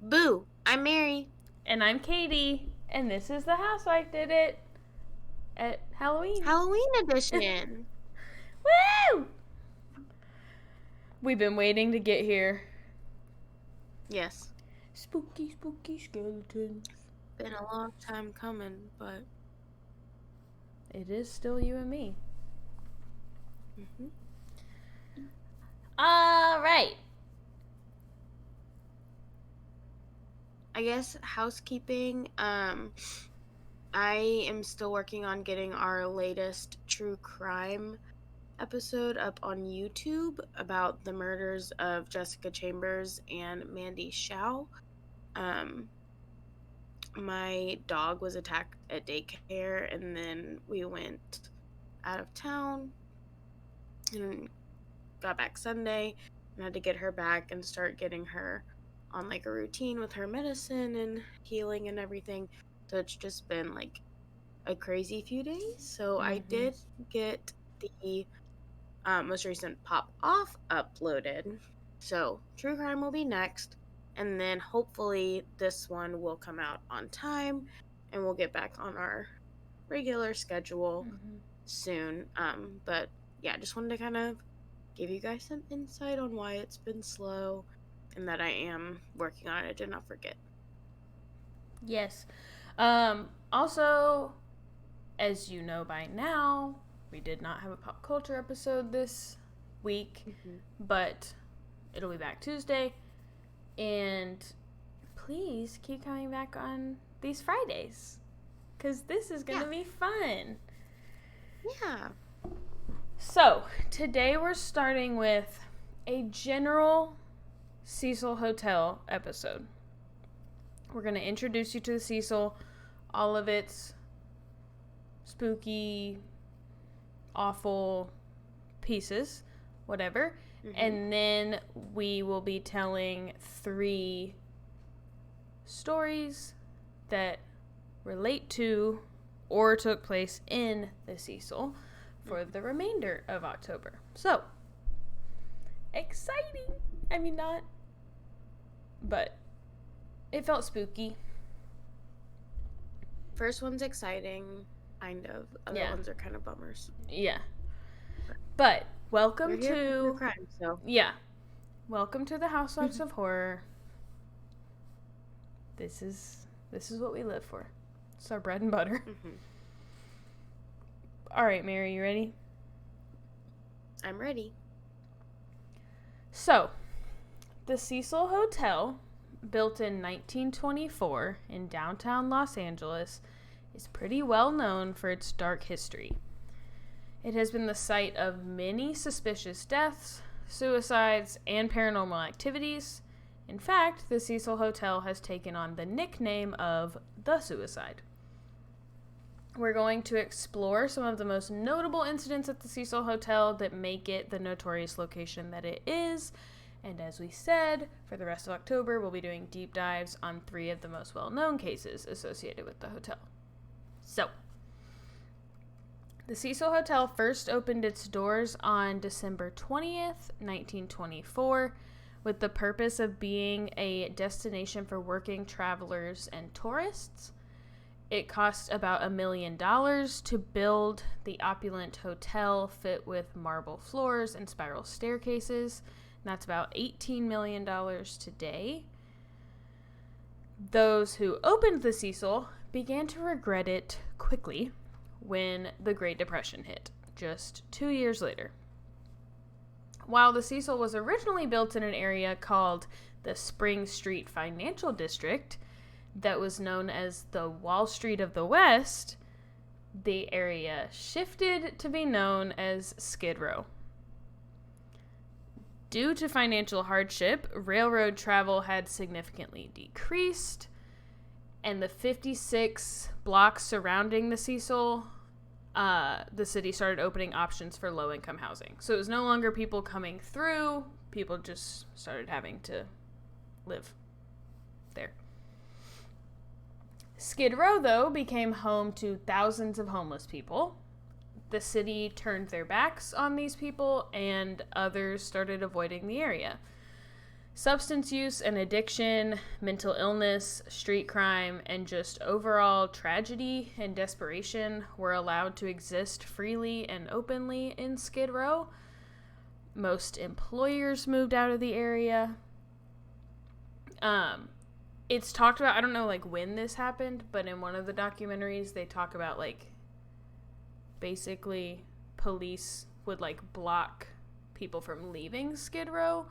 Boo! I'm Mary. And I'm Katie. And this is the Housewife Did It at Halloween. Halloween edition. Woo! We've been waiting to get here. Yes. Spooky, spooky skeletons. Been a long time coming, but... It is still you and me. Mm-hmm. Alright. I guess housekeeping. I am still working on getting our latest true crime episode up on YouTube about the murders of Jessica Chambers and Mandy Shao. My dog was attacked at daycare, and then we went out of town and got back Sunday and had to get her back and start getting her on like a routine with her medicine and healing and everything. So it's just been like a crazy few days. So I did get the most recent Pop Off uploaded. So True Crime will be next, and then hopefully this one will come out on time and we'll get back on our regular schedule soon. But yeah, just wanted to kind of give you guys some insight on why it's been slow and that I am working on it. I did not forget. Yes. Also, as you know by now, we did not have a pop culture episode this week, but it'll be back Tuesday. And please keep coming back on these Fridays, because this is going to be fun. Yeah. So, today we're starting with a general Cecil Hotel episode. We're going to introduce you to the Cecil, all of its spooky, awful pieces, whatever. And then we will be telling 3 stories that relate to or took place in the Cecil for the remainder of October. So, exciting! I mean, not, but it felt spooky. First one's exciting, kind of. Other ones are kind of bummers. Yeah. But welcome to true crime, so. Yeah. Welcome to the Housewives of Horror. This is what we live for. It's our bread and butter. All right, Mary, you ready? I'm ready. So, the Cecil Hotel, built in 1924 in downtown Los Angeles, is pretty well known for its dark history. It has been the site of many suspicious deaths, suicides, and paranormal activities. In fact, the Cecil Hotel has taken on the nickname of the Suicide. We're going to explore some of the most notable incidents at the Cecil Hotel that make it the notorious location that it is. And as we said, for the rest of October, we'll be doing deep dives on 3 of the most well-known cases associated with the hotel. So, the Cecil Hotel first opened its doors on December 20th, 1924, with the purpose of being a destination for working travelers and tourists. It cost about $1 million to build the opulent hotel, fit with marble floors and spiral staircases. And that's about $18 million today. Those who opened the Cecil began to regret it quickly when the Great Depression hit, just 2 years later. While the Cecil was originally built in an area called the Spring Street Financial District, that was known as the Wall Street of the West, the area shifted to be known as Skid Row. Due to financial hardship, railroad travel had significantly decreased, and the 56 blocks surrounding the Cecil, the city started opening options for low-income housing. So it was no longer people coming through, people just started having to live there. Skid Row, though, became home to thousands of homeless people. The city turned their backs on these people, and others started avoiding the area. Substance use and addiction, mental illness, street crime, and just overall tragedy and desperation were allowed to exist freely and openly in Skid Row. Most employers moved out of the area. It's talked about, I don't know, like, when this happened, but in one of the documentaries, they talk about, like, basically police would, like, block people from leaving Skid Row.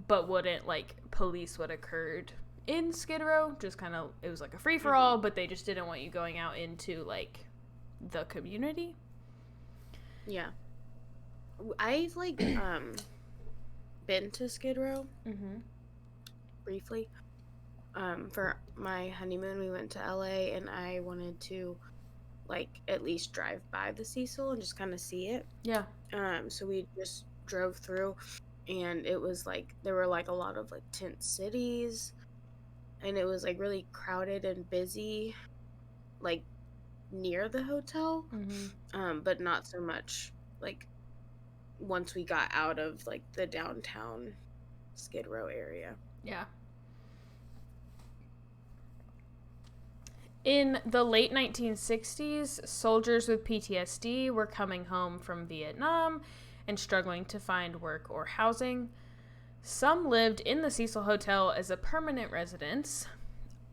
But wouldn't, like, police what occurred in Skid Row. Just kind of, it was like a free-for-all, but they just didn't want you going out into, like, the community. Yeah. I've, like, been to Skid Row. Briefly. For my honeymoon, we went to LA, and I wanted to, like, at least drive by the Cecil and just kind of see it. Yeah. So we just drove through. And it was, like, there were, like, a lot of, like, tent cities. And it was, like, really crowded and busy, like, near the hotel. But not so much, like, once we got out of, like, the downtown Skid Row area. Yeah. In the late 1960s, soldiers with PTSD were coming home from Vietnam and struggling to find work or housing. Some lived in the Cecil Hotel as a permanent residence.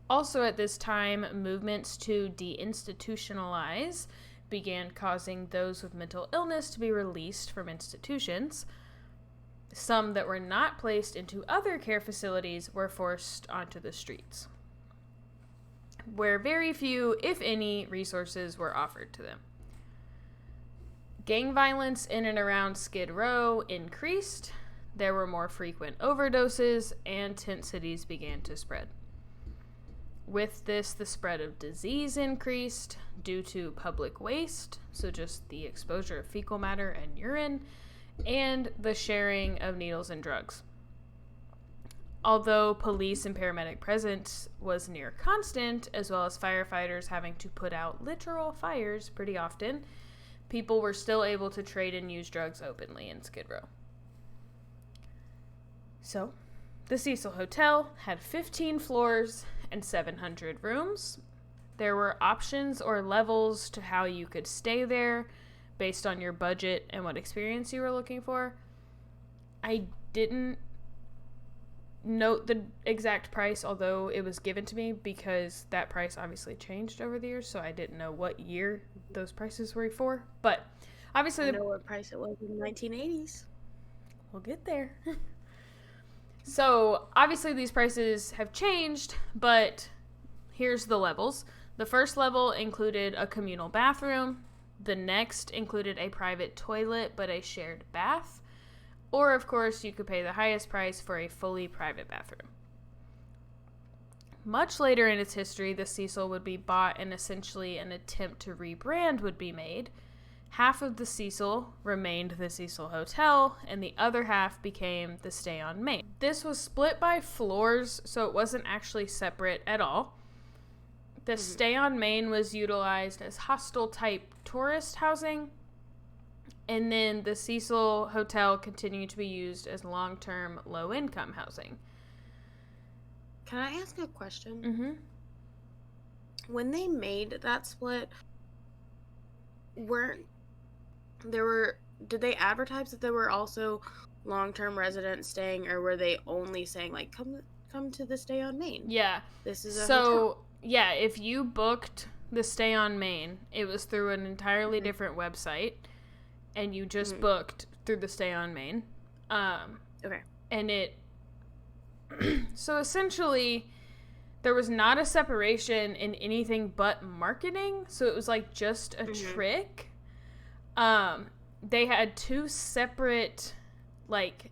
Also at this time, movements to deinstitutionalize began, causing those with mental illness to be released from institutions. Some that were not placed into other care facilities were forced onto the streets, where very few, if any, resources were offered to them. Gang violence in and around Skid Row increased. There were more frequent overdoses, and tent cities began to spread. With this, the spread of disease increased due to public waste, so just the exposure of fecal matter and urine, and the sharing of needles and drugs. Although police and paramedic presence was near constant, as well as firefighters having to put out literal fires pretty often, people were still able to trade and use drugs openly in Skid Row. So, the Cecil Hotel had 15 floors and 700 rooms. There were options or levels to how you could stay there based on your budget and what experience you were looking for. I didn't note the exact price, although it was given to me, because that price obviously changed over the years, so I didn't know what year those prices were for. But obviously, I know what price it was in the 1980s. We'll get there. So obviously these prices have changed, but here's the levels. The first level included a communal bathroom. The next included a private toilet, but a shared bath. Or, of course, you could pay the highest price for a fully private bathroom. Much later in its history, the Cecil would be bought, and essentially an attempt to rebrand would be made. Half of the Cecil remained the Cecil Hotel, and the other half became the Stay on Main. This was split by floors, so it wasn't actually separate at all. The Stay on Main was utilized as hostel-type tourist housing, and then the Cecil Hotel continued to be used as long-term, low-income housing. Can I ask a question? When they made that split, did they advertise that there were also long-term residents staying, or were they only saying, like, come to the Stay on Main? Yeah. This is a hotel. Yeah, if you booked the Stay on Main, it was through an entirely different website, and you just booked through the Stay on Main. Okay. And so essentially, there was not a separation in anything but marketing, so it was like just a trick. They had two separate, like,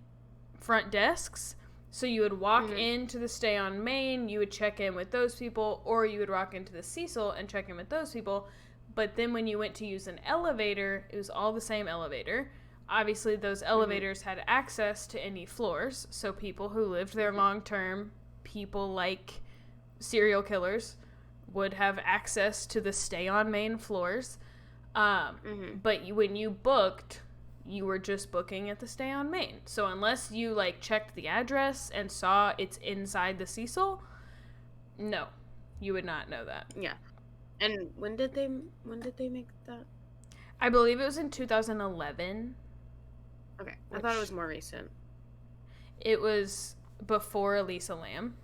front desks. So you would walk into the Stay on Main, you would check in with those people, or you would walk into the Cecil and check in with those people. But then when you went to use an elevator, it was all the same elevator. Obviously, those elevators had access to any floors, so people who lived there long-term, people like serial killers, would have access to the Stay on Main floors. But when you booked, you were just booking at the stay on Main. So unless you like checked the address and saw it's inside the Cecil, no, you would not know that. Yeah. And when did they make that? I believe it was in 2011. Okay. I thought it was more recent. It was before Elisa Lam.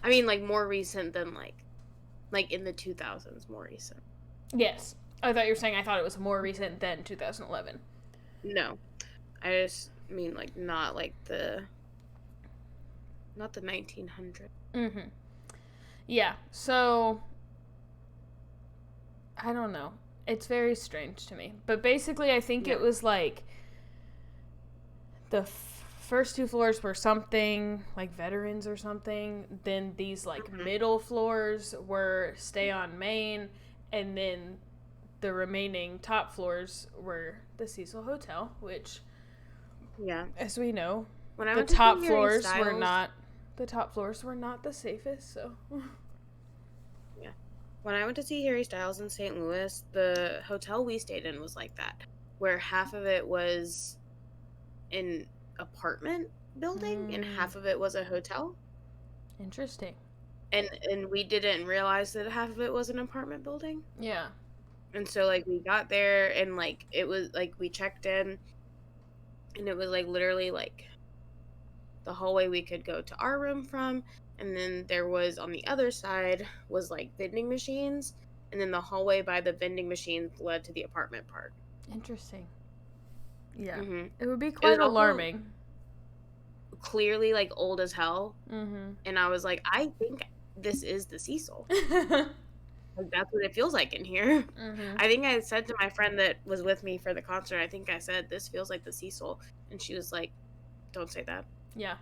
I mean, like, more recent than, like in the 2000s, more recent. Yes. I thought you were saying I thought it was more recent than 2011. No. I just mean, like, not the 1900s. Mm-hmm. Yeah, so I don't know. It's very strange to me. But basically, I think it was, like, the first 2 floors were something, like, veterans or something. Then these, like, middle floors were stay on Main. And then the remaining top floors were the Cecil Hotel, which, as we know, the top floors were not the safest. So, yeah, when I went to see Harry Styles in St. Louis, the hotel we stayed in was like that, where half of it was an apartment building and half of it was a hotel. Interesting. And we didn't realize that half of it was an apartment building. Yeah. And so, like, we got there, and, like, it was, like, we checked in, and it was, like, literally, like, the hallway we could go to our room from, and then there was, on the other side, was, like, vending machines, and then the hallway by the vending machines led to the apartment part. Interesting. Yeah. It would be quite alarming. Clearly, like, old as hell. And I was like, I think this is the Cecil. Like, that's what it feels like in here. I think I said to my friend that was with me for the concert, I think I said, this feels like the Cecil. And she was like, don't say that. Yeah.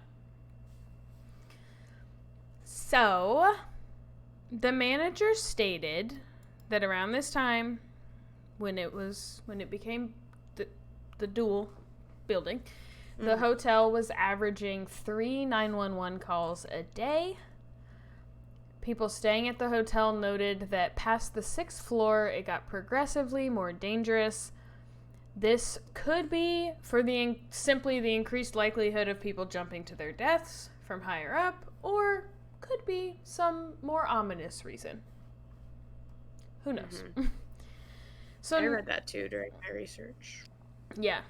So, the manager stated that around this time, when it became the dual building, the hotel was averaging 3 911 calls a day. People staying at the hotel noted that past the 6th floor, it got progressively more dangerous. This could be for simply the increased likelihood of people jumping to their deaths from higher up, or could be some more ominous reason. Who knows? So I read that too during my research. Yeah.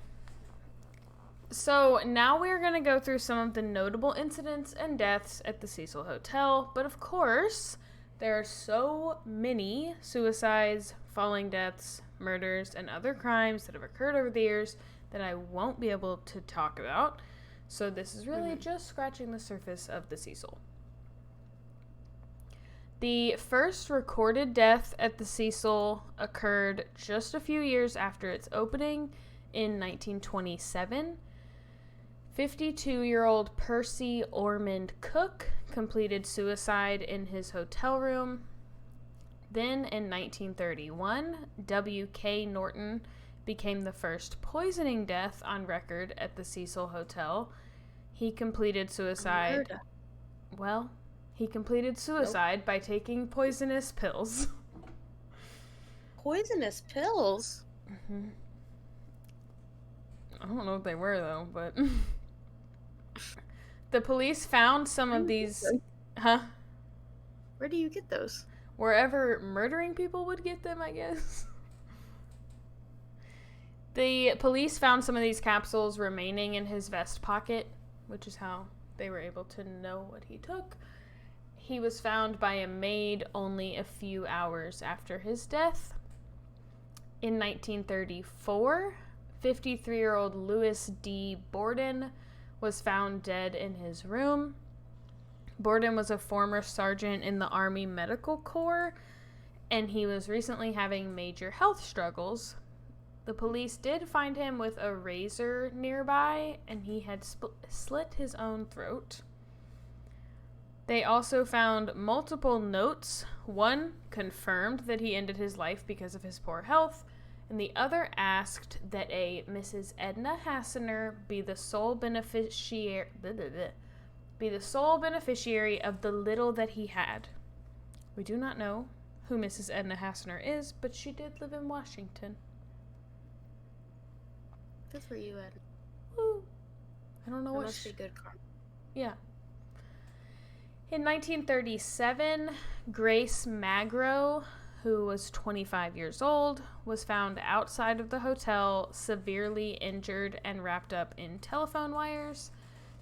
So now we're going to go through some of the notable incidents and deaths at the Cecil Hotel. But of course, there are so many suicides, falling deaths, murders, and other crimes that have occurred over the years that I won't be able to talk about. So this is really just scratching the surface of the Cecil. The first recorded death at the Cecil occurred just a few years after its opening in 1927. 52-year-old Percy Ormond Cook completed suicide in his hotel room. Then in 1931, W.K. Norton became the first poisoning death on record at the Cecil Hotel. He completed suicide. He completed suicide by taking poisonous pills. Poisonous pills? I don't know what they were, though, but... The police found some of these... Where do you get those? Wherever murdering people would get them, I guess. The police found some of these capsules remaining in his vest pocket, which is how they were able to know what he took. He was found by a maid only a few hours after his death. In 1934, 53-year-old Louis D. Borden was found dead in his room. Borden was a former sergeant in the Army Medical Corps, and he was recently having major health struggles. The police did find him with a razor nearby, and he had slit his own throat. They also found multiple notes. One confirmed that he ended his life because of his poor health, and the other asked that a Mrs. Edna Hassener be the sole beneficiary of the little that he had. We do not know who Mrs. Edna Hassener is, but she did live in Washington. Good for you, Ed. Woo. I don't know That what. must be good karma. Yeah. In 1937, Grace Magro, who was 25 years old, was found outside of the hotel, severely injured and wrapped up in telephone wires.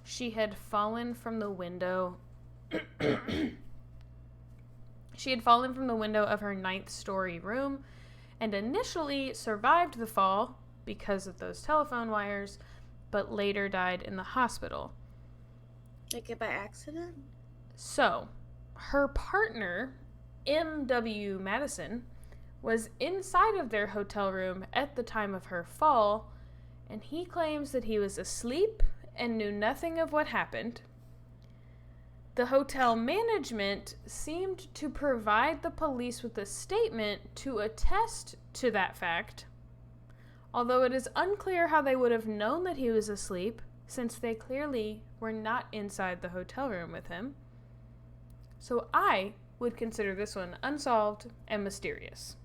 She had fallen from the window. She had fallen from the window of her 9th-story room and initially survived the fall because of those telephone wires, but later died in the hospital. Like it by accident? So, her partner, M.W. Madison, was inside of their hotel room at the time of her fall, and he claims that he was asleep and knew nothing of what happened. The hotel management seemed to provide the police with a statement to attest to that fact, although it is unclear how they would have known that he was asleep, since they clearly were not inside the hotel room with him. So I would consider this one unsolved and mysterious.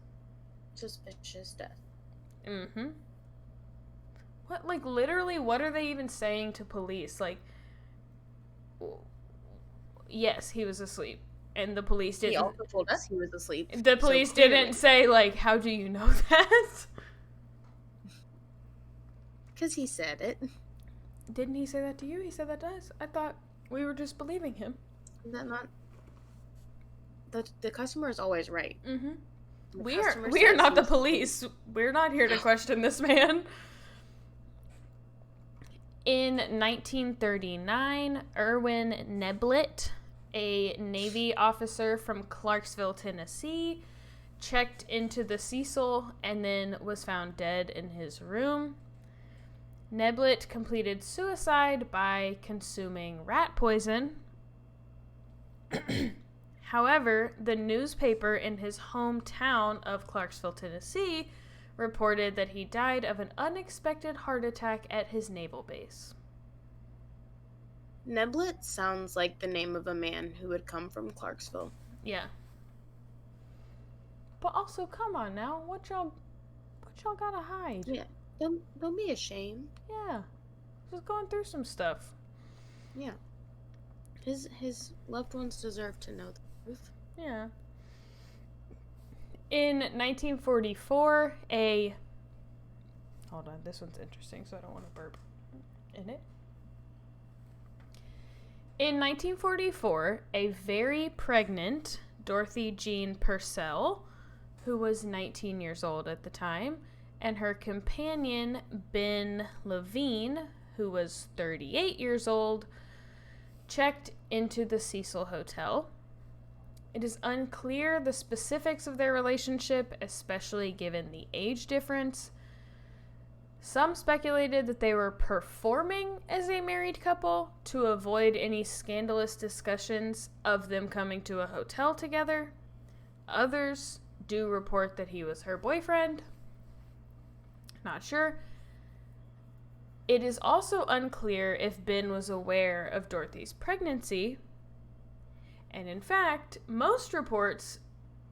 Suspicious death. Mm-hmm. What, like, literally, what are they even saying to police? Like, yes, he was asleep. And the police didn't... He also told us he was asleep. The police didn't say, like, how do you know that? Because he said it. Didn't he say that to you? He said that to us? I thought we were just believing him. Is that not... The customer is always right. Mm-hmm. We customer are says not the he's- police. We're not here to question this man. In 1939, Erwin Neblett, a Navy officer from Clarksville, Tennessee, checked into the Cecil and then was found dead in his room. Neblett completed suicide by consuming rat poison. However, the newspaper in his hometown of Clarksville, Tennessee, reported that he died of an unexpected heart attack at his naval base. Neblett sounds like the name of a man who would come from Clarksville. Yeah. But also, come on now, what y'all gotta hide? Yeah. Don't be ashamed. Yeah. Just going through some stuff. Yeah. His loved ones deserve to know the truth. Yeah. In 1944, hold on, this one's interesting, so I don't want to burp in it. In 1944, a very pregnant Dorothy Jean Purcell, who was 19 years old at the time, and her companion, Ben Levine, who was 38 years old, checked into the Cecil Hotel. It is unclear the specifics of their relationship, especially given the age difference. Some speculated that they were performing as a married couple to avoid any scandalous discussions of them coming to a hotel together. Others do report that he was her boyfriend. Not sure. It is also unclear if Ben was aware of Dorothy's pregnancy. And in fact, most reports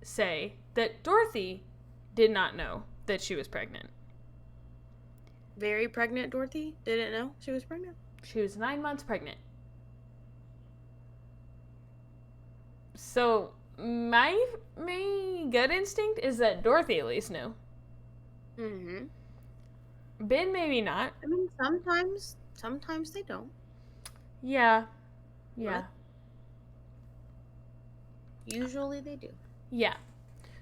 say that Dorothy did not know that she was pregnant. Very pregnant Dorothy didn't know she was pregnant. She was 9 months pregnant. So my gut instinct is that Dorothy at least knew. Mm-hmm. Ben maybe not. I mean, sometimes they don't. Yeah. But usually they do. Yeah.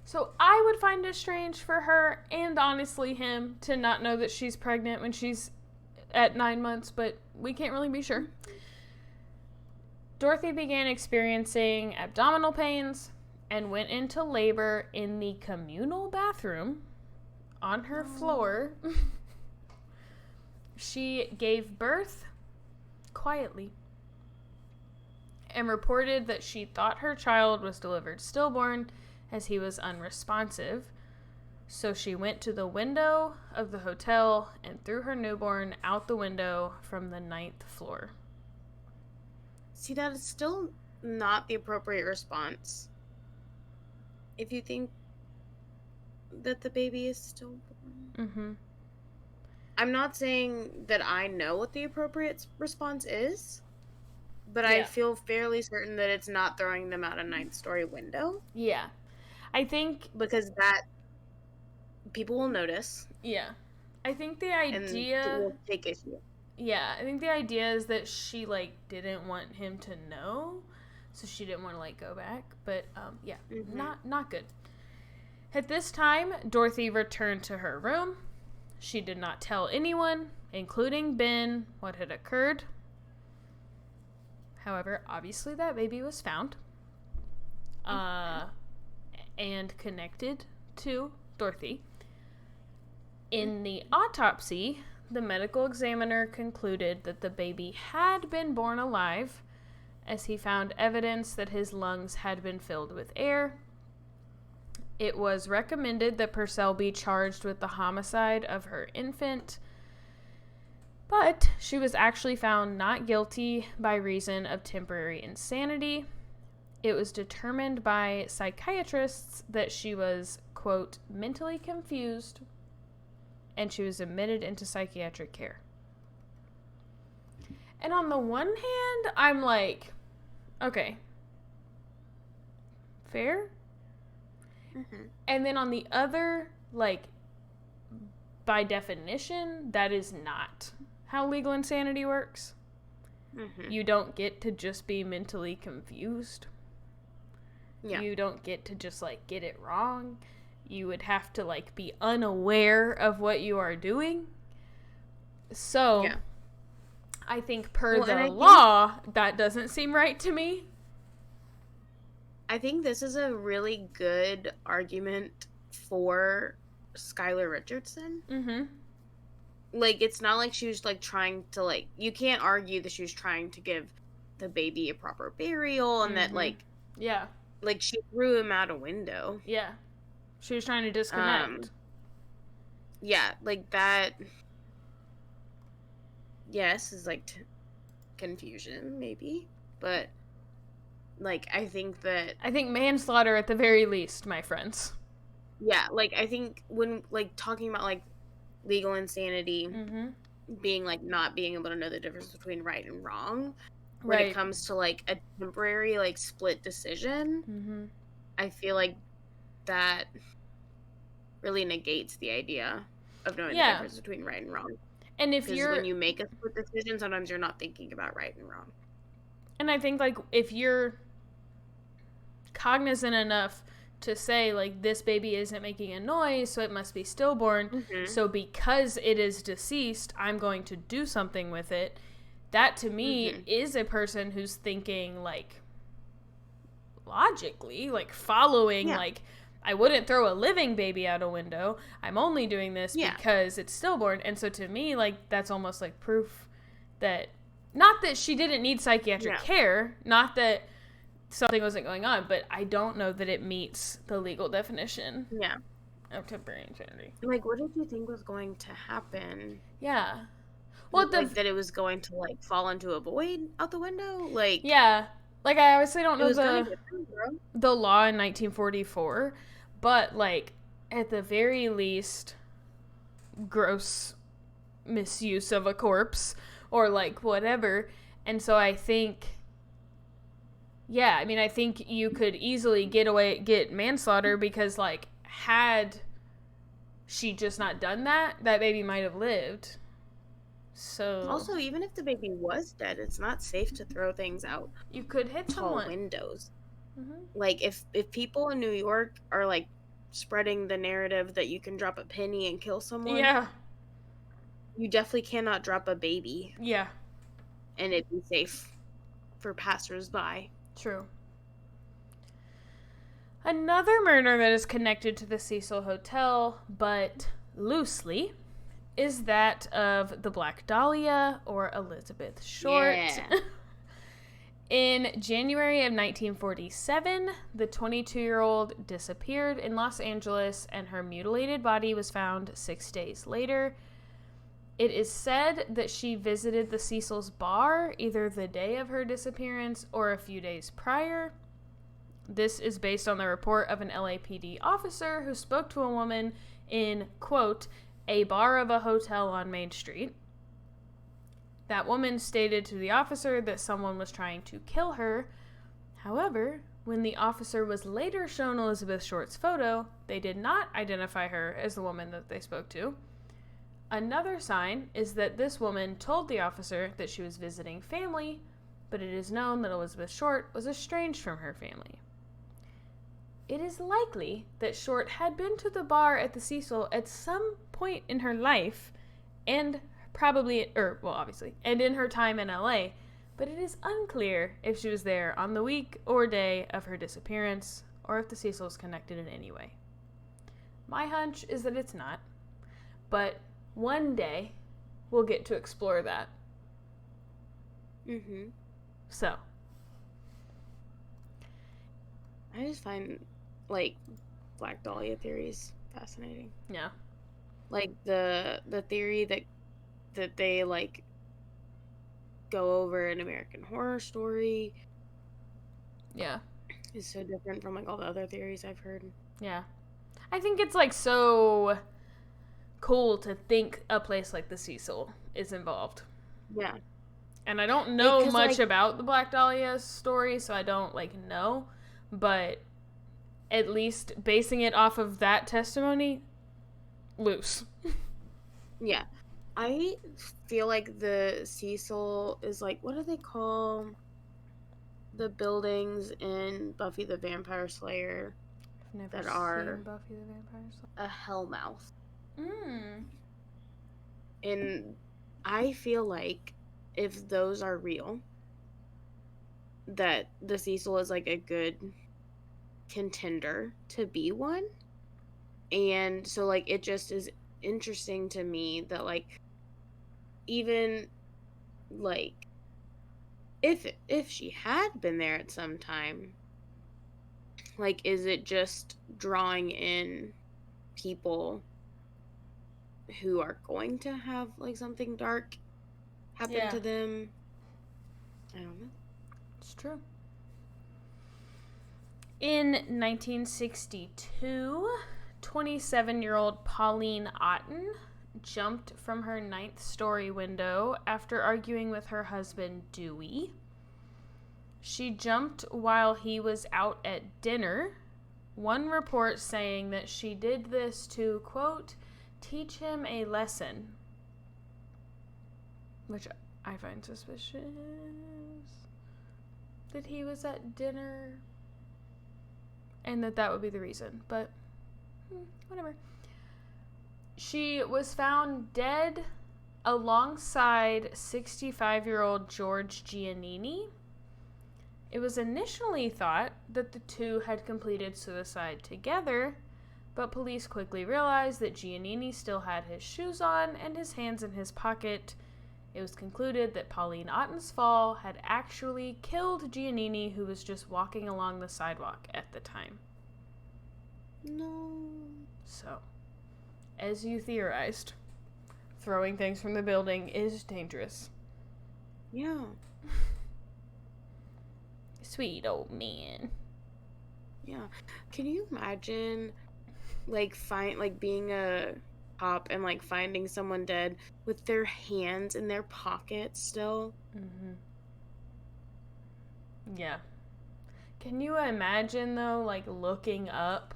So I would find it strange for her, and honestly him, to not know that she's pregnant when she's at 9 months, but we can't really be sure. Dorothy began experiencing abdominal pains and went into labor in the communal bathroom on her floor. She gave birth quietly and reported that she thought her child was delivered stillborn as he was unresponsive. So she went to the window of the hotel and threw her newborn out the window from the 9th floor. See, that is still not the appropriate response. If you think that the baby is stillborn. Mm-hmm. I'm not saying that I know what the appropriate response is, but I Yeah. feel fairly certain that it's not throwing them out a 9th-story window. Yeah. I think... Because that, people will notice. Yeah. I think the And idea... will take issue. Yeah, I think the idea is that she, like, didn't want him to know, so she didn't want to, like, go back. But, yeah, not good. At this time, Dorothy returned to her room. She did not tell anyone, including Ben, what had occurred. However, obviously that baby was found. And connected to Dorothy. In the autopsy, the medical examiner concluded that the baby had been born alive, as he found evidence that his lungs had been filled with air. It was recommended that Purcell be charged with the homicide of her infant, but she was actually found not guilty by reason of temporary insanity. It was determined by psychiatrists that she was, quote, mentally confused, and she was admitted into psychiatric care. And on the one hand, I'm like, okay, fair? Mm-hmm. And then on the other, like, by definition, that is not how legal insanity works. Mm-hmm. You don't get to just be mentally confused. Yeah. You don't get to just, like, get it wrong. You would have to, like, be unaware of what you are doing. So, yeah. I think per the law, that doesn't seem right to me. I think this is a really good argument for Skylar Richardson. Mm-hmm. Like, it's not like she was, like, trying to, like... You can't argue that she was trying to give the baby a proper burial and that, like... Yeah. Like, she threw him out a window. Yeah. She was trying to disconnect. Yeah, like, that... Yes, is, like, confusion, maybe. But, like, I think manslaughter at the very least, my friends. Yeah, like, I think when, like, talking about, like, legal insanity being, like, not being able to know the difference between right and wrong, when it comes to, like, a temporary, like, split decision, I feel like that really negates the idea of knowing the difference between right and wrong. And if because when you make a split decision, sometimes you're not thinking about right and wrong. And I think, like, if you're cognizant enough to say, like, this baby isn't making a noise, so it must be stillborn, so because it is deceased, I'm going to do something with it. That, to me, is a person who's thinking, like, logically, like, following, like, I wouldn't throw a living baby out a window. I'm only doing this because it's stillborn. And so to me, like, that's almost like proof that, not that she didn't need psychiatric care, not that something wasn't going on, but I don't know that it meets the legal definition of temporary insanity. Like, what did you think was going to happen? Yeah. Well, like, that it was going to, like, fall into a void out the window? Like... Yeah. Like, I obviously don't know the law in 1944, but, like, at the very least, gross misuse of a corpse, or, like, whatever. And so I think, I think you could easily get manslaughter, because, like, had she just not done that, that baby might have lived. So also, even if the baby was dead, it's not safe to throw things out. You could hit tall windows. Like, if people in New York are, like, spreading the narrative that you can drop a penny and kill someone, you definitely cannot drop a baby. Yeah. And it'd be safe for passersby. True. Another murder that is connected to the Cecil Hotel, but loosely, is that of the Black Dahlia, or Elizabeth Short. Yeah. In January of 1947, the 22-year-old disappeared in Los Angeles, and her mutilated body was found 6 days later. It is said that she visited the Cecil's bar either the day of her disappearance or a few days prior. This is based on the report of an LAPD officer who spoke to a woman in, quote, a bar of a hotel on Main Street. That woman stated to the officer that someone was trying to kill her. However, when the officer was later shown Elizabeth Short's photo, they did not identify her as the woman that they spoke to. Another sign is that this woman told the officer that she was visiting family, but it is known that Elizabeth Short was estranged from her family. It is likely that Short had been to the bar at the Cecil at some point in her life, and obviously, and in her time in LA, but it is unclear if she was there on the week or day of her disappearance, or if the Cecil is connected in any way. My hunch is that it's not, but one day we'll get to explore that. Mm-hmm. So. I just find, like, Black Dahlia theories fascinating. Yeah. Like, the theory that they, like, go over an American Horror Story. Yeah. Is so different from, like, all the other theories I've heard. Yeah. I think it's, like, so cool to think a place like the Cecil is involved. Yeah. And I don't know much about the Black Dahlia story, so I don't, like, know. But at least basing it off of that testimony, loose. Yeah. I feel like the Cecil is, like, what do they call the buildings in Buffy the Vampire Slayer that are Buffy the Vampire Slayer. A hellmouth? Mm. And I feel like if those are real, that the Cecil is, like, a good contender to be one. And so, like, it just is interesting to me that, like, even, like, if she had been there at some time, like, is it just drawing in people who are going to have, like, something dark happen to them? I don't know. It's true. In 1962, 27-year-old Pauline Otten jumped from her 9th story window after arguing with her husband, Dewey. She jumped while he was out at dinner. One report saying that she did this to, quote, teach him a lesson. Which I find suspicious. That he was at dinner. And that would be the reason. But, whatever. She was found dead alongside 65-year-old George Giannini. It was initially thought that the two had completed suicide together, but police quickly realized that Giannini still had his shoes on and his hands in his pocket. It was concluded that Pauline Otten's fall had actually killed Giannini, who was just walking along the sidewalk at the time. No. So, as you theorized, throwing things from the building is dangerous. Yeah. Sweet old man. Yeah. Can you imagine, like, being a cop and, like, finding someone dead with their hands in their pockets still? Mm-hmm. Yeah. Can you imagine, though, like, looking up?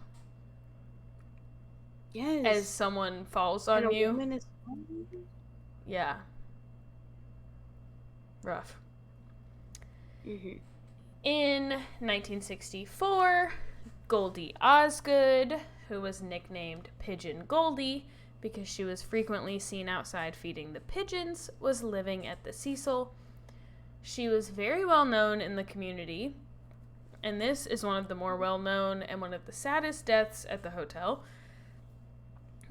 Yes. As someone falls on you? Woman is yeah. Rough. Mm-hmm. In 1964, Goldie Osgood, who was nicknamed Pigeon Goldie because she was frequently seen outside feeding the pigeons, was living at the Cecil. She was very well known in the community, and this is one of the more well known and one of the saddest deaths at the hotel.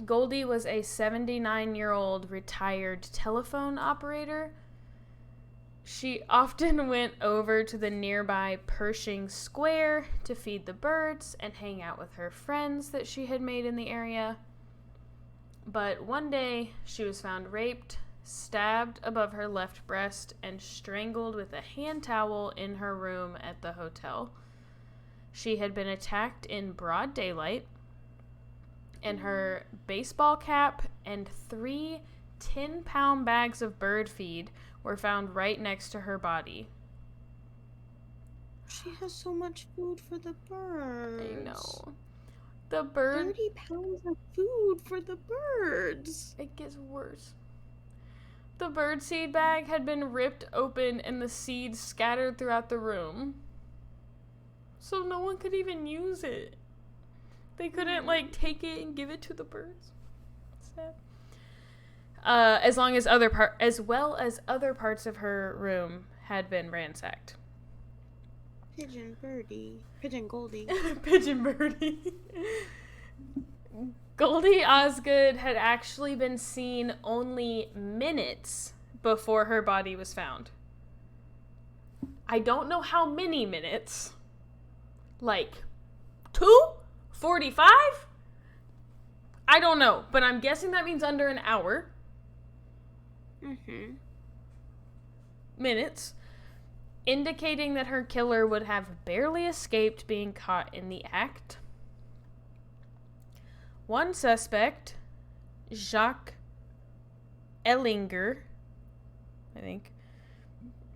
Goldie was a 79-year-old retired telephone operator. She often went over to the nearby Pershing Square to feed the birds and hang out with her friends that she had made in the area. But one day, she was found raped, stabbed above her left breast, and strangled with a hand towel in her room at the hotel. She had been attacked in broad daylight, and her baseball cap and 3 10-pound bags of bird feed were found right next to her body. She has so much food for the birds. I know. The bird... 30 pounds of food for the birds. It gets worse. The bird seed bag had been ripped open and the seeds scattered throughout the room. So no one could even use it. They couldn't, take it and give it to the birds. Sad. As well as other parts of her room had been ransacked. Pigeon Goldie. Pigeon birdie. Goldie Osgood had actually been seen only minutes before her body was found. I don't know how many minutes. 2? 45? I don't know, but I'm guessing that means under an hour. Minutes. Indicating that her killer would have barely escaped being caught in the act. One suspect, Jacques Ellinger, I think,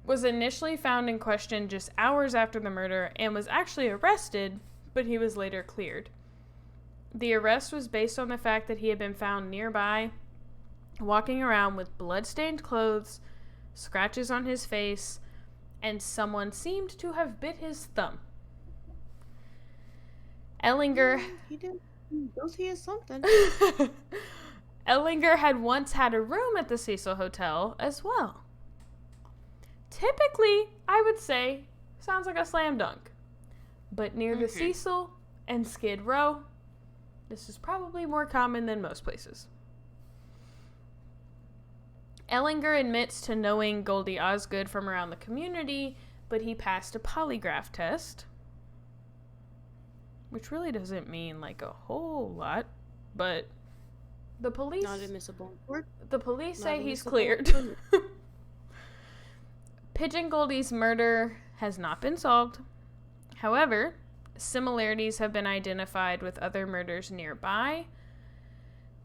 was initially found and questioned just hours after the murder and was actually arrested, but he was later cleared. The arrest was based on the fact that he had been found nearby, walking around with blood-stained clothes, scratches on his face, and someone seemed to have bit his thumb. Ellinger... He did. Guilty as something. Ellinger had once had a room at the Cecil Hotel as well. Typically, I would say, sounds like a slam dunk. But near the Cecil and Skid Row, this is probably more common than most places. Ellinger admits to knowing Goldie Osgood from around the community, but he passed a polygraph test. Which really doesn't mean, a whole lot, but the police... Not admissible in court. The police say he's cleared. Pigeon Goldie's murder has not been solved. However, similarities have been identified with other murders nearby.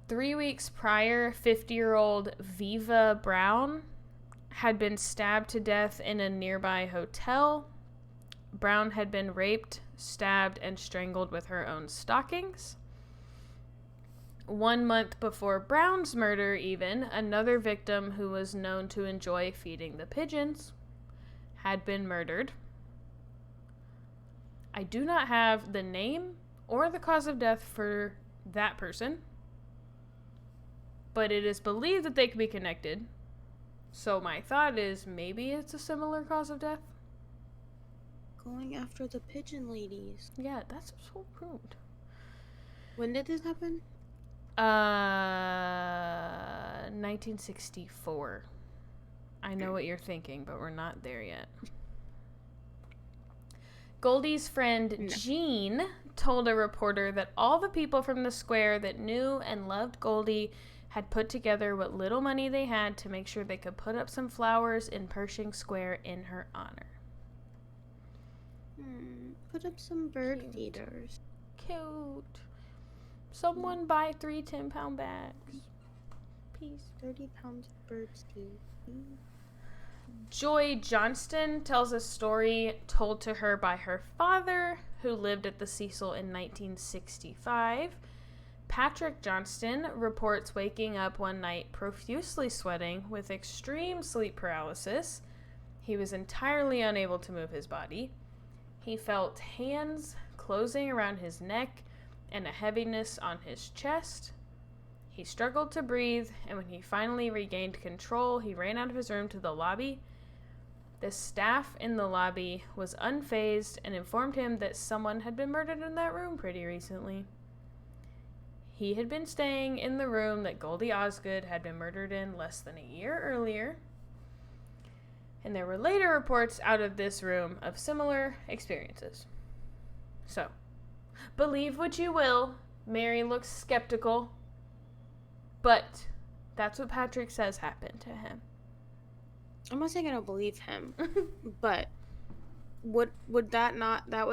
3 weeks prior, 50-year-old Viva Brown had been stabbed to death in a nearby hotel. Brown had been raped, stabbed, and strangled with her own stockings. 1 month before Brown's murder, even, another victim who was known to enjoy feeding the pigeons had been murdered. I do not have the name or the cause of death for that person, but it is believed that they could be connected. So my thought is maybe it's a similar cause of death. Going after the pigeon ladies. Yeah, that's so rude. When did this happen? 1964. I know what you're thinking, but we're not there yet. Goldie's friend Jean told a reporter that all the people from the square that knew and loved Goldie had put together what little money they had to make sure they could put up some flowers in Pershing Square in her honor. Put up some bird feeders. Cute. Someone buy 3 10-pound bags. Peace. 30 pounds of bird seed. Joy Johnston tells a story told to her by her father, who lived at the Cecil in 1965. Patrick Johnston reports waking up one night profusely sweating with extreme sleep paralysis. He was entirely unable to move his body. He felt hands closing around his neck and a heaviness on his chest. He struggled to breathe, and when he finally regained control, he ran out of his room to the lobby. The staff in the lobby was unfazed and informed him that someone had been murdered in that room pretty recently. He had been staying in the room that Goldie Osgood had been murdered in less than a year earlier. And there were later reports out of this room of similar experiences. So, believe what you will, Mary looks skeptical, but that's what Patrick says happened to him. I'm not saying I don't believe him, but would that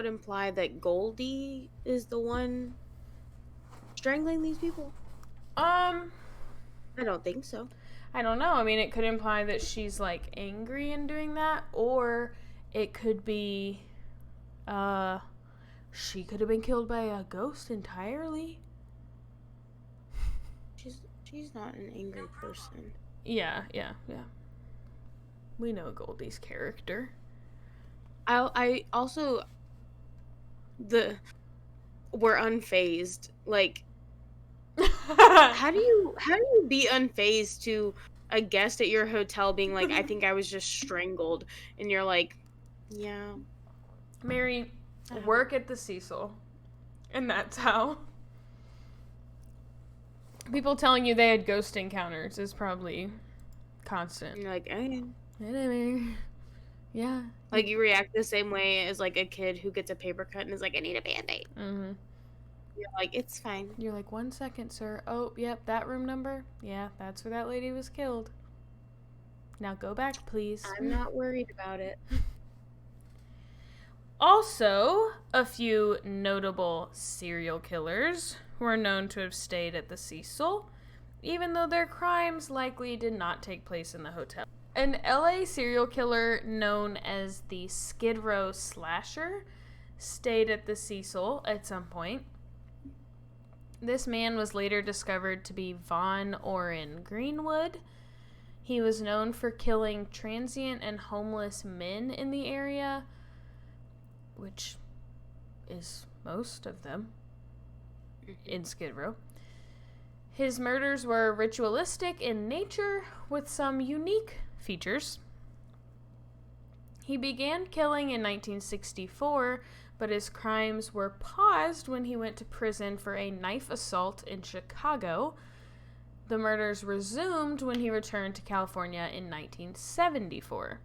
imply that Goldie is the one strangling these people? I don't think so. I don't know. I mean, it could imply that she's like angry in doing that, or it could be, she could have been killed by a ghost entirely. She's not an angry person. Yeah. We know Goldie's character. I also we're unfazed. Like, how do you be unfazed to a guest at your hotel being like, I think I was just strangled, and you're like, yeah. Mary, work at the Cecil, and that's how. People telling you they had ghost encounters is probably constant. And you're like, hey. Yeah. Like, you react the same way as, like, a kid who gets a paper cut and is like, I need a Band-Aid. Mm-hmm. You're like, it's fine. You're like, 1 second, sir. Oh, yep, that room number? Yeah, that's where that lady was killed. Now go back, please. I'm not worried about it. Also, a few notable serial killers who are known to have stayed at the Cecil, even though their crimes likely did not take place in the hotel. An LA serial killer known as the Skid Row Slasher stayed at the Cecil at some point. This man was later discovered to be Vaughn Orrin Greenwood. He was known for killing transient and homeless men in the area, which is most of them in Skid Row. His murders were ritualistic in nature with some unique features. He began killing in 1964, but his crimes were paused when he went to prison for a knife assault in Chicago. The murders resumed when he returned to California in 1974.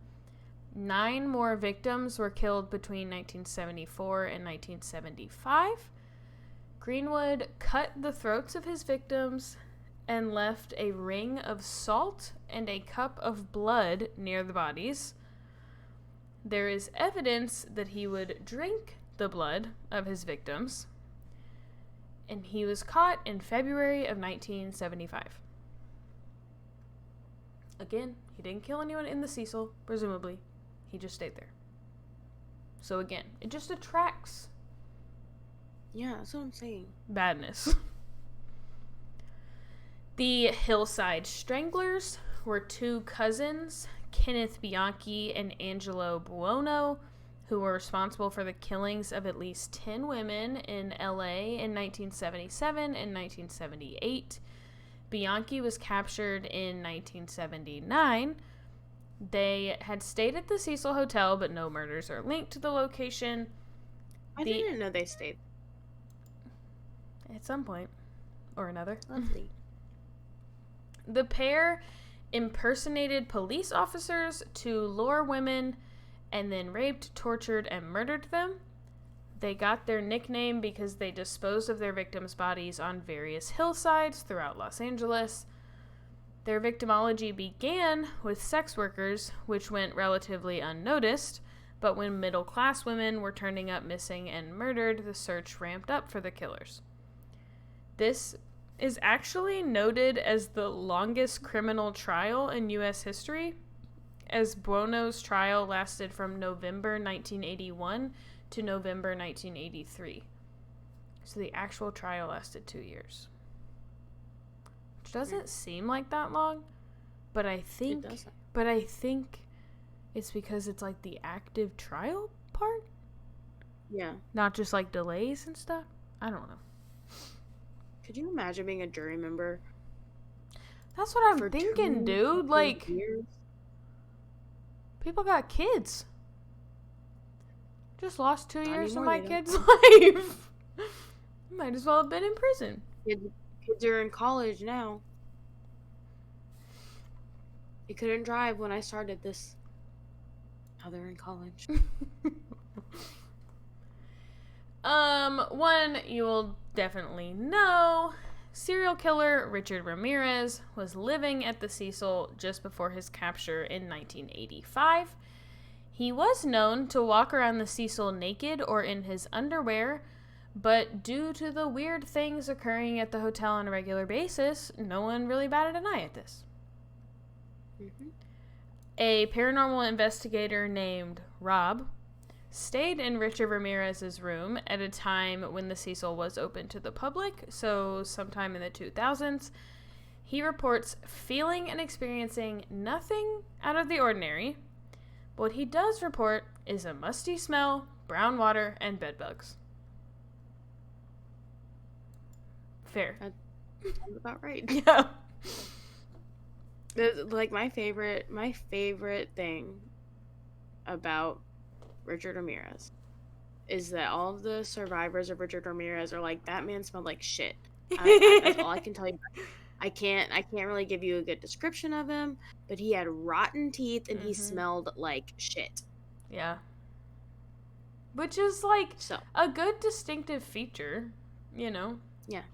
9 more victims were killed between 1974 and 1975. Greenwood cut the throats of his victims and left a ring of salt and a cup of blood near the bodies. There is evidence that he would drink the blood of his victims, and he was caught in February of 1975. Again, he didn't kill anyone in the Cecil, presumably. He just stayed there. So again, it just attracts... Yeah, that's what I'm saying. badness. The Hillside Stranglers were 2 cousins, Kenneth Bianchi and Angelo Buono, who were responsible for the killings of at least 10 women in LA in 1977 and 1978. Bianchi was captured in 1979. They had stayed at the Cecil Hotel, but no murders are linked to the location. I didn't know they stayed. At some point or another. Lovely. The pair impersonated police officers to lure women and then raped, tortured, and murdered them. They got their nickname because they disposed of their victims' bodies on various hillsides throughout Los Angeles. Their victimology began with sex workers, which went relatively unnoticed, but when middle-class women were turning up missing and murdered, the search ramped up for the killers. This is actually noted as the longest criminal trial in U.S. history, as Buono's trial lasted from November 1981 to November 1983. So the actual trial lasted 2 years. Which doesn't seem like that long, but I think it's because it's like the active trial part? Yeah. Not just like delays and stuff? I don't know. Could you imagine being a jury member? That's what I'm thinking, dude. Like, years? People got kids. Just lost 2 years of my kid's life. Might as well have been in prison. Kids are in college now. They couldn't drive when I started this. Now they're in college. One you will definitely know. Serial killer Richard Ramirez was living at the Cecil just before his capture in 1985. He was known to walk around the Cecil naked or in his underwear, But due to the weird things occurring at the hotel on a regular basis, no one really batted an eye at this. Mm-hmm. A paranormal investigator named Rob stayed in Richard Ramirez's room at a time when the Cecil was open to the public, so sometime in the 2000s. He reports feeling and experiencing nothing out of the ordinary. What he does report is a musty smell, brown water, and bedbugs. Fair. That sounds about right. Yeah. Like, my favorite thing about Richard Ramirez is that all of the survivors of Richard Ramirez are like, that man smelled like shit. That's all I can tell you. I can't really give you a good description of him, but he had rotten teeth and he smelled like shit. Yeah. Which is like So a good distinctive feature, you know. Yeah.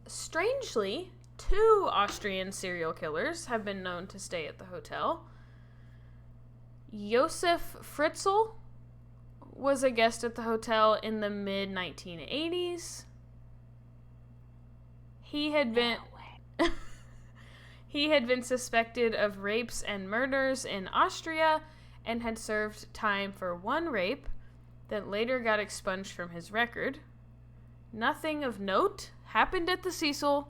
Strangely, 2 Austrian serial killers have been known to stay at the hotel. Josef Fritzl was a guest at the hotel in the mid-1980s. He had been suspected of rapes and murders in Austria and had served time for 1 rape that later got expunged from his record. Nothing of note happened at the Cecil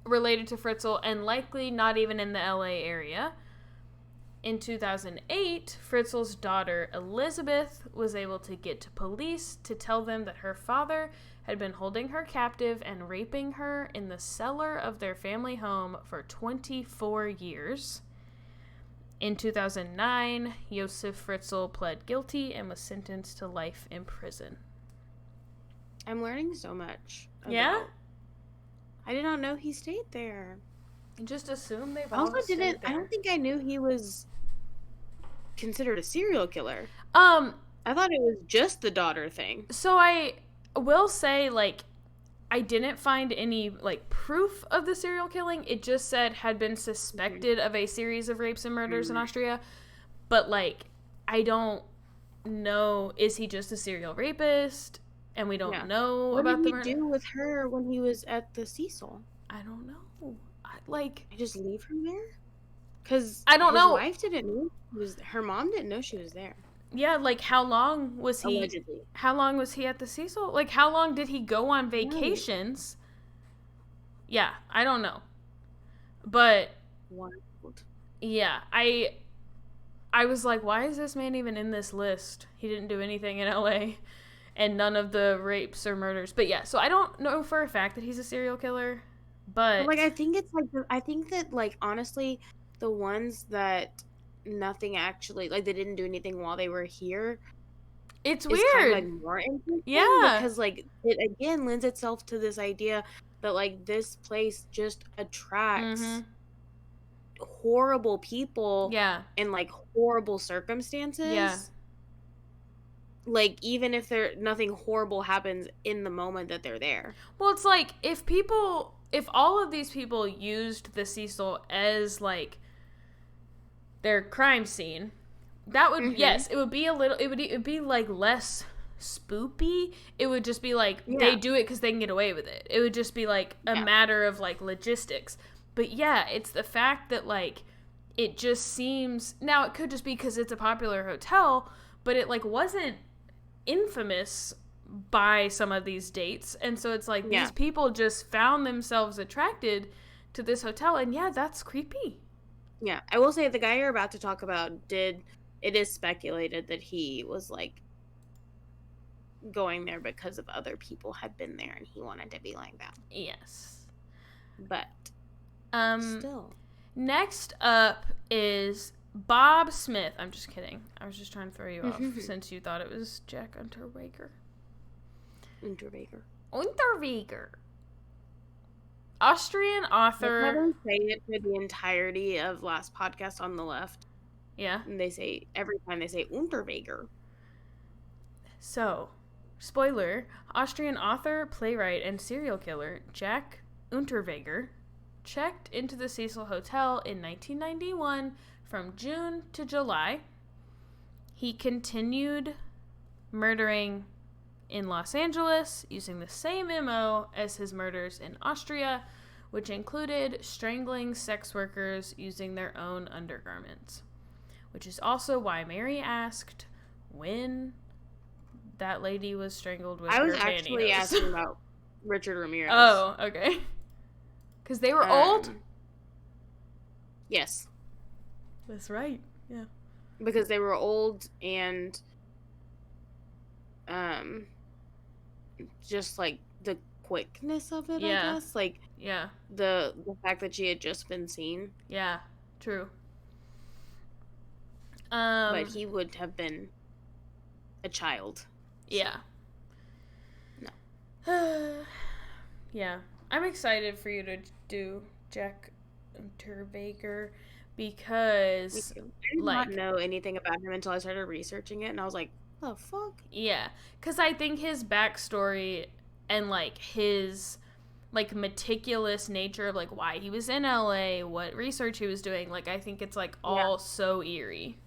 related to Fritzl, and likely not even in the LA area. In 2008, Fritzl's daughter Elizabeth was able to get to police to tell them that her father had been holding her captive and raping her in the cellar of their family home for 24 years. In 2009, Josef Fritzl pled guilty and was sentenced to life in prison. I'm learning so much. Yeah? I did not know he stayed there. You just assume they've I all also stayed didn't. there. I don't think I knew he was considered a serial killer. I thought it was just the daughter thing. So I will say, like, I didn't find any, like, proof of the serial killing. It just said had been suspected of a series of rapes and murders in Austria. But, like, I don't know. Is he just a serial rapist? And we don't know about the murder. What did he do with her when he was at the Cecil? I don't know. I just leave her there? Because I don't know. His wife didn't know. Her mom didn't know she was there. Yeah, like, how long was he? Allegedly. How long was he at the Cecil? Like, how long did he go on vacations? No. Yeah, I don't know. But Wild. Yeah, I was like, why is this man even in this list? He didn't do anything in LA, and none of the rapes or murders. But yeah, so I don't know for a fact that he's a serial killer, but like, I think it's like, I think that, like, honestly, the ones that nothing actually, like, they didn't do anything while they were here, it's weird. Kind of, like, more interesting. Yeah, because, like, it again lends itself to this idea that, like, this place just attracts horrible people. Yeah, in, like, horrible circumstances. Yeah. Like, even if nothing horrible happens in the moment that they're there. Well, it's like, if all of these people used the Cecil as, like, their crime scene, that would, yes, it would be a little, it would be, like, less spoopy. It would just be, like, they do it because they can get away with it. It would just be, like, a matter of, like, logistics. But, yeah, it's the fact that, like, it just seems, now, it could just be because it's a popular hotel, but it, like, wasn't infamous by some of these dates, and so it's like these people just found themselves attracted to this hotel, and that's creepy. Yeah, I will say the guy you're about to talk about it is speculated that he was, like, going there because of other people had been there and he wanted to be like that. Yes. But still. Next up is Bob Smith. I'm just kidding. I was just trying to throw you off since you thought it was Jack Unterweger. Unterweger. Austrian author. I don't say it for the entirety of last podcast on the left. Yeah. And they say, every time they say Unterweger. So, spoiler, Austrian author, playwright, and serial killer Jack Unterweger checked into the Cecil Hotel in 1991 from June to July. He continued murdering in Los Angeles using the same MO as his murders in Austria, which included strangling sex workers using their own undergarments. Which is also why Mary asked when that lady was strangled with her pantyhose. I was actually asking about Richard Ramirez. Oh, okay. Because they were old? Yes. That's right, yeah. Because they were old and just like the quickness of it, I guess. Like, yeah. The fact that she had just been seen. Yeah, true. But he would have been a child. Yeah. No. Yeah. I'm excited for you to do Jack Unterweger because I did not know anything about him until I started researching it, and I was like, the fuck? Yeah. Because I think his backstory and, like, his, like, meticulous nature of, like, why he was in LA, what research he was doing, like, I think it's, like, all so eerie.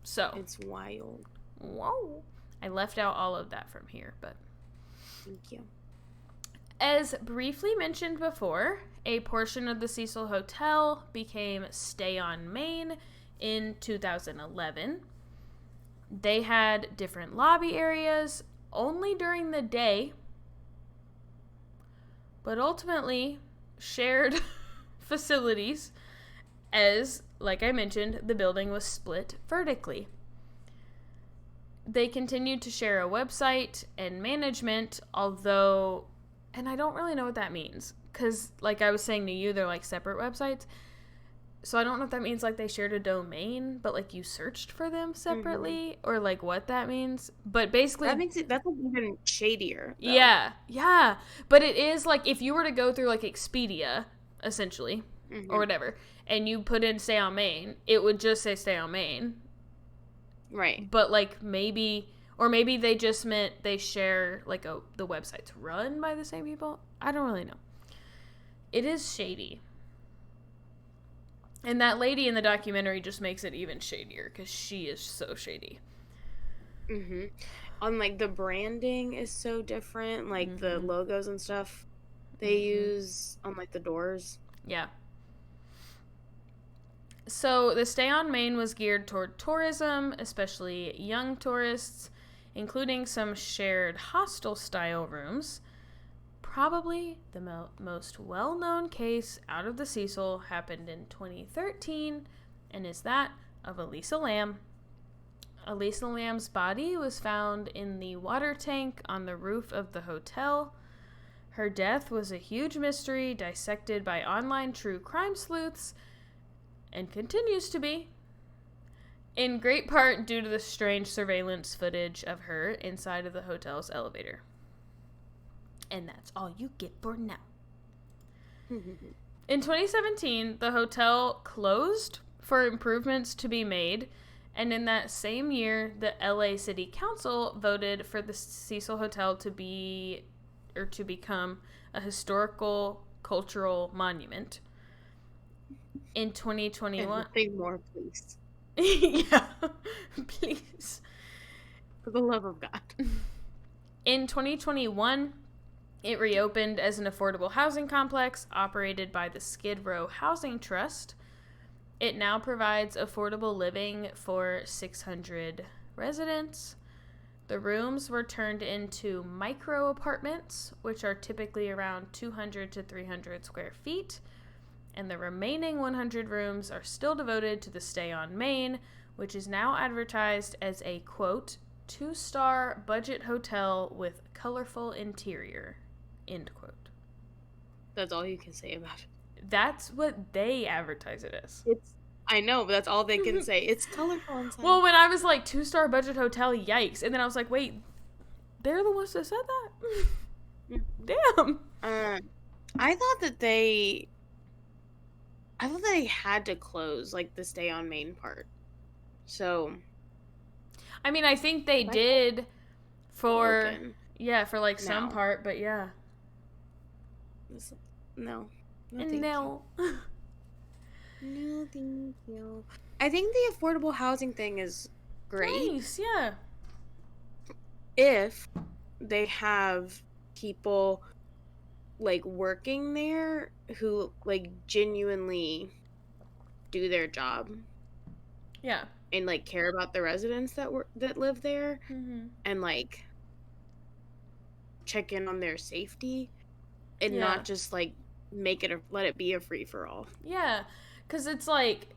So. It's wild. Whoa. I left out all of that from here, but. Thank you. As briefly mentioned before, a portion of the Cecil Hotel became Stay on Main in 2011. They had different lobby areas only during the day, but ultimately shared facilities as, like I mentioned, the building was split vertically. They continued to share a website and management, although, and I don't really know what that means, because like I was saying to you, they're like separate websites. So I don't know if that means like they shared a domain, but like you searched for them separately, or like what that means. But basically, that makes it, that's even shadier. Though. Yeah. But it is like if you were to go through like Expedia, essentially, or whatever, and you put in Stay on Main, it would just say Stay on Main. Right. But like maybe, or maybe they just meant they share like the website's run by the same people. I don't really know. It is shady. And that lady in the documentary just makes it even shadier because she is so shady. On like the branding is so different, like the logos and stuff they use on like the doors. Yeah. So the Stay on Main was geared toward tourism, especially young tourists, including some shared hostel-style rooms. Probably the most well-known case out of the Cecil happened in 2013, and is that of Elisa Lam. Elisa Lam's body was found in the water tank on the roof of the hotel. Her death was a huge mystery dissected by online true crime sleuths, and continues to be, in great part due to the strange surveillance footage of her inside of the hotel's elevator. And that's all you get for now. In 2017, the hotel closed for improvements to be made, and in that same year, the LA City Council voted for the Cecil Hotel to become a historical cultural monument. In 2021... Nothing more, please. Yeah, please. For the love of God. In 2021, it reopened as an affordable housing complex operated by the Skid Row Housing Trust. It now provides affordable living for 600 residents. The rooms were turned into micro apartments, which are typically around 200 to 300 square feet. And the remaining 100 rooms are still devoted to the Stay on Main, which is now advertised as a, quote, 2-star budget hotel with colorful interior, end quote. That's all you can say about it. That's what they advertise it as. I know, but that's all they can say. It's colorful inside. Well, when I was like, 2-star budget hotel, yikes. And then I was like, wait, they're the ones that said that? Damn. I thought they had to close, like, the Stay on Main part. So. I mean, I think they did for, for, like, No. some part, but yeah. No. And no. No, thank you. I think the affordable housing thing is great. Nice, yeah. if they have people like working there who like genuinely do their job. Yeah. And like care about the residents that live there, Mm-hmm. and like check in on their safety, and Yeah. not just like let it be a free for all. Yeah, because it's like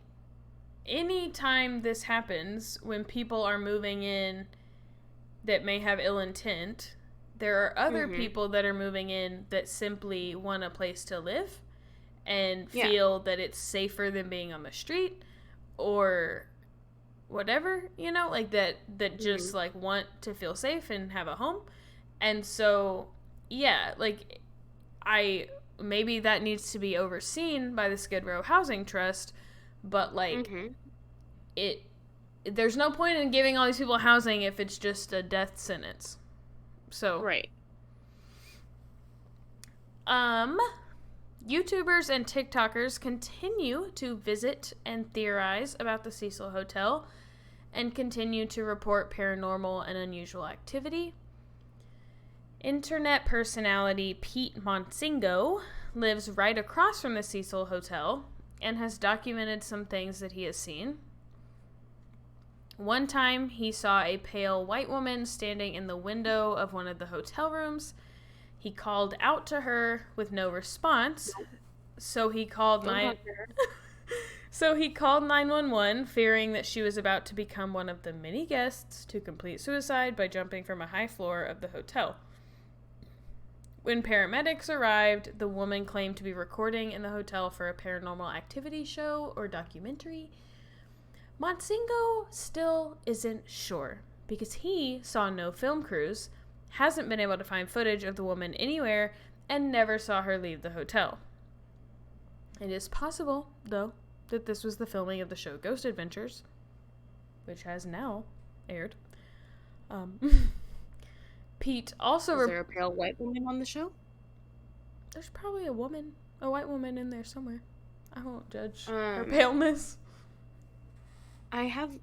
anytime this happens when people are moving in that may have ill intent, there are other people that are moving in that simply want a place to live and feel that it's safer than being on the street or whatever, like that just like want to feel safe and have a home. And so, yeah, like maybe that needs to be overseen by the Skid Row Housing Trust, but like there's no point in giving all these people housing if it's just a death sentence. So right. YouTubers and TikTokers continue to visit and theorize about the Cecil Hotel and continue to report paranormal and unusual activity. Internet personality Pete Monsingo lives right across from the Cecil Hotel and has documented some things that he has seen. One time, he saw a pale white woman standing in the window of one of the hotel rooms. He called out to her with no response, so he called 911, fearing that she was about to become one of the many guests to complete suicide by jumping from a high floor of the hotel. When paramedics arrived, the woman claimed to be recording in the hotel for a paranormal activity show or documentary. Monsingo still isn't sure because he saw no film crews, hasn't been able to find footage of the woman anywhere, and never saw her leave the hotel. It is possible, though, that this was the filming of the show Ghost Adventures, which has now aired. Pete also... Is there a pale white woman on the show? There's probably a white woman in there somewhere. I won't judge her paleness. I have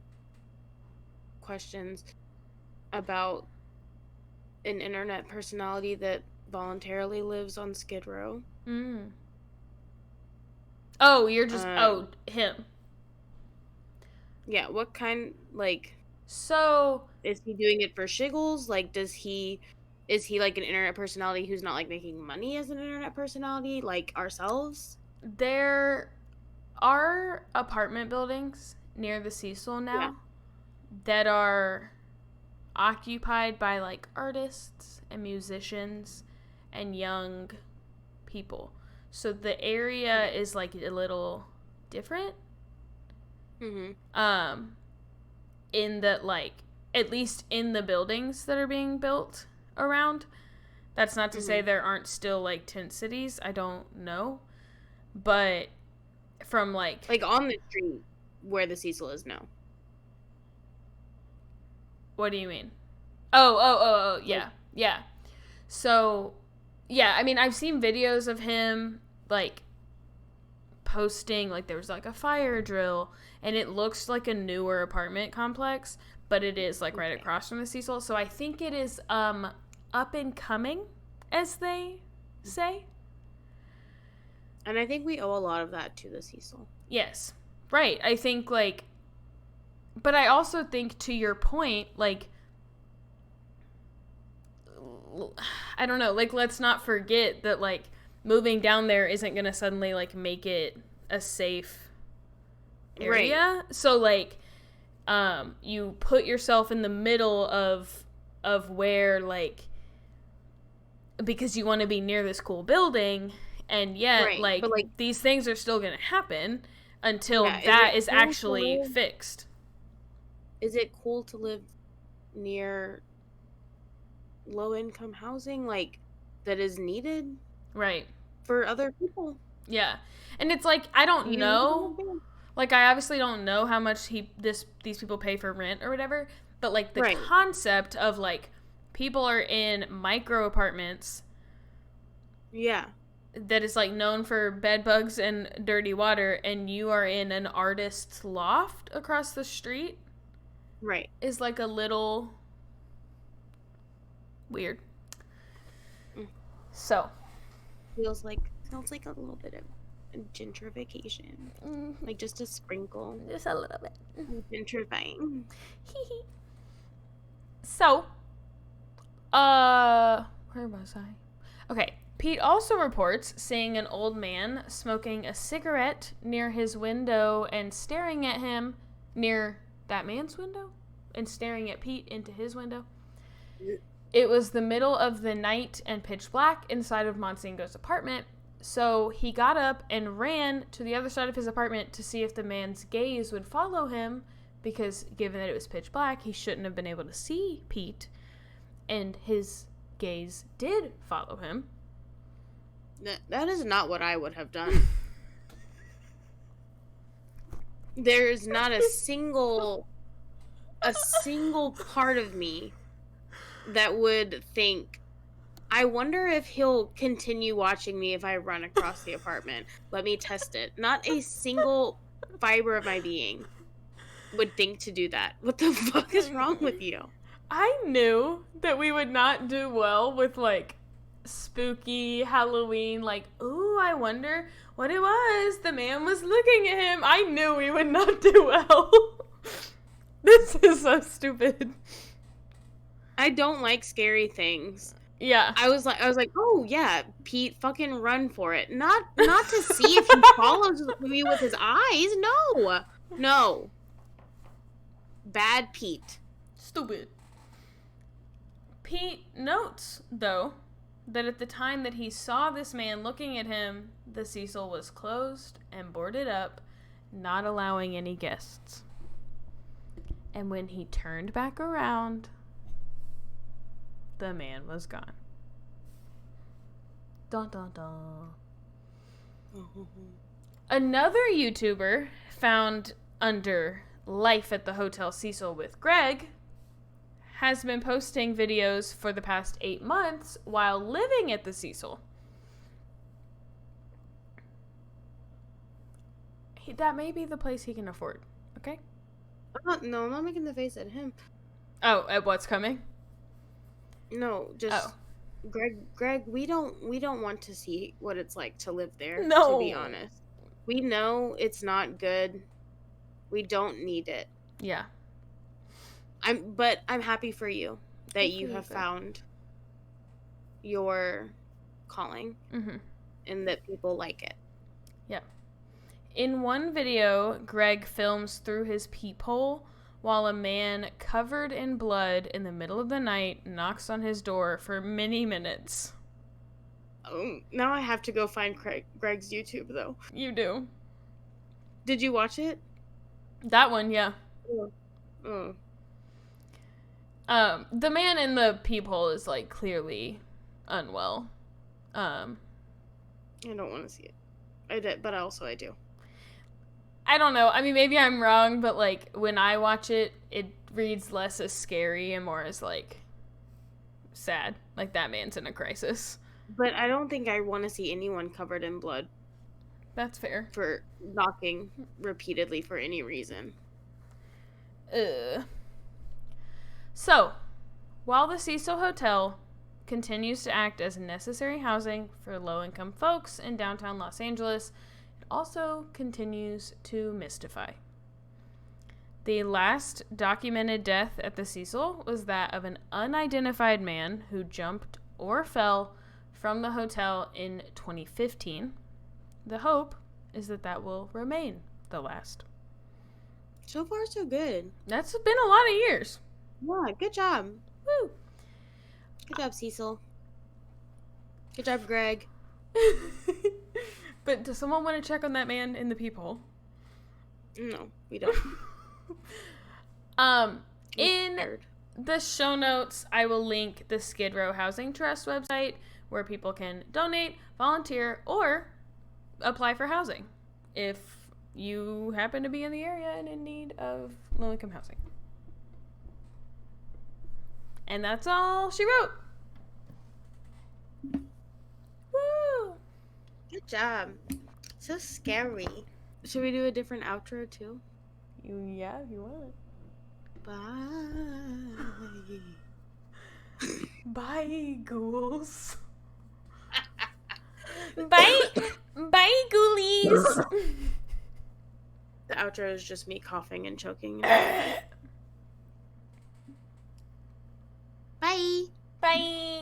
questions about an internet personality that voluntarily lives on Skid Row. Oh, you're just... him. Yeah, what kind, like... So... Is he doing it for shiggles? Like, is he like an internet personality who's not like making money as an internet personality like ourselves? There are apartment buildings near the Cecil now that are occupied by like artists and musicians and young people. So the area is like a little different. In that, like, at least in the buildings that are being built around. That's not to say there aren't still, like, tent cities. I don't know. But from, like... Like, on the street where the Cecil is now. What do you mean? Oh, yeah. Like, yeah. So, yeah, I mean, I've seen videos of him, like, posting, like, there was, like, a fire drill, and it looks like a newer apartment complex, but it is, like, right across from the Cecil. So I think it is, up and coming, as they say. And I think we owe a lot of that to the Cecil. Yes. Right. I think, like... But I also think, to your point, like... I don't know. Like, let's not forget that, like, moving down there isn't going to suddenly, like, make it a safe area. Right. So, like, you put yourself in the middle of where, like... Because you want to be near this cool building... And yet, right. like, these things are still going to happen until that is actually fixed. Is it cool to live near low-income housing, like, that is needed? Right. For other people? Yeah. And it's like, I don't know. Like, I obviously don't know how much these people pay for rent or whatever. But, like, the concept of, like, people are in micro apartments. Yeah. That is, like, known for bed bugs and dirty water, and you are in an artist's loft across the street. Right. Is, like, a little Weird. Mm. So. Smells like a little bit of gentrification. Like just a sprinkle. Just a little bit. Gentrifying. So. Where was I? Okay. Pete also reports seeing an old man smoking a cigarette near his window and staring at him near that man's window and staring at Pete into his window. It was the middle of the night and pitch black inside of Monsingo's apartment, so he got up and ran to the other side of his apartment to see if the man's gaze would follow him, because given that it was pitch black, he shouldn't have been able to see Pete, and his gaze did follow him. That is not what I would have done. There's not a single part of me that would think, I wonder if he'll continue watching me if I run across the apartment. Let me test it. Not a single fiber of my being would think to do that. What the fuck is wrong with you? I knew that we would not do well with, like, spooky Halloween, like, ooh, I wonder what it was. The man was looking at him. I knew we would not do well. This is so stupid. I don't like scary things. Yeah. I was like, oh yeah, Pete, fucking run for it. Not to see if he follows me with his eyes. No. Bad Pete. Stupid. Pete notes, though, that at the time that he saw this man looking at him, the Cecil was closed and boarded up, not allowing any guests. And when he turned back around, the man was gone. Dun dun dun. Another YouTuber found under Life at the Hotel Cecil with Greg has been posting videos for the past 8 months while living at the Cecil. That may be the place he can afford, okay? No, I'm not making the face at him. Oh, at what's coming? No, just Greg, we don't want to see what it's like to live there, no. To be honest. We know it's not good. We don't need it. Yeah. I'm happy for you that you have found your calling, and that people like it. Yeah. In one video, Greg films through his peephole while a man covered in blood in the middle of the night knocks on his door for many minutes. Oh, now I have to go find Greg's YouTube, though. You do. Did you watch it? That one, yeah. Oh. The man in the peephole is, like, clearly unwell. I don't want to see it. I did, but also I do. I don't know. I mean, maybe I'm wrong, but, like, when I watch it, it reads less as scary and more as, like, sad. Like, that man's in a crisis. But I don't think I want to see anyone covered in blood. That's fair. For knocking repeatedly for any reason. So, while the Cecil Hotel continues to act as necessary housing for low-income folks in downtown Los Angeles, it also continues to mystify. The last documented death at the Cecil was that of an unidentified man who jumped or fell from the hotel in 2015. The hope is that will remain the last. So far, so good. That's been a lot of years. Yeah, good job. Woo! Good job, Cecil. Good job, Greg. But does someone want to check on that man in the peephole? No, we don't. In the show notes, I will link the Skid Row Housing Trust website where people can donate, volunteer, or apply for housing if you happen to be in the area and in need of low-income housing. And that's all she wrote. Woo! Good job. So scary. Should we do a different outro too? Yeah, if you want. Bye. Bye, ghouls. Bye, bye, ghoulies. The outro is just me coughing and choking. Bye. Bye. Bye.